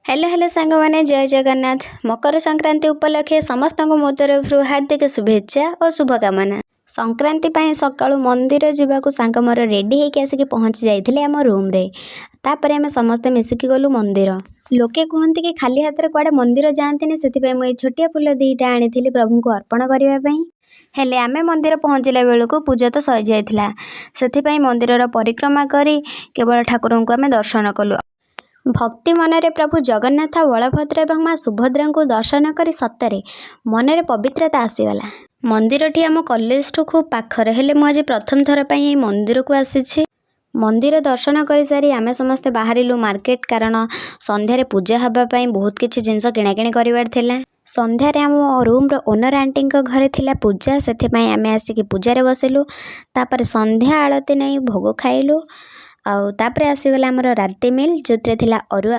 Hello hello सांग मैंने जय जगन्नाथ। मकर संक्रांति उपलक्षे समस्त मो तरफ हार्दिक शुभेच्छा और शुभकामना। संक्रांति पाई सकाळु मंदिर जावाक सांग मोर रेडी होकर आसिक पहुँची जाइए आम रूम रे। तापर आम समस्ते मिसिकी गलु मंदिर। लोके कहते कि खाली हाथ में कुआडे मंदिर जाती से मुझे छोटिया फूल दीटा आनी प्रभु को अर्पण करने। हेले आमे मंदिर पहुँचला बेलू पूजा तो सरी जाइथिला। सेथिपाई मंदिर परिक्रमा करी केवल ठाकुर को आम दर्शन कलु। भक्ति मनरे प्रभु जगन्नाथ बलभद्र और माँ सुभद्रा को दर्शन कर सतरे मनरे पवित्रता आसीगला। मंदिर टी आम कॉलेज ठू खूब पाखरे हेले मुझे प्रथम थर पर मंदिर को आसी। मंदिर दर्शन कर सारी आमे समस्ते बाहरिलु मार्केट कारण संध्यारे पूजा हवापाई बहुत किछि जिनस किणाकिणी करिवार थिला। संध्यारे आम रूम रो ओनर आंटी घरे थिला पूजा से आमे आसिक पूजारे बसिलु। तापर संध्या आळती नहीं भोग खाइलु। आउ तापर आसीगला आमर राति मिल जो थिला अरुआ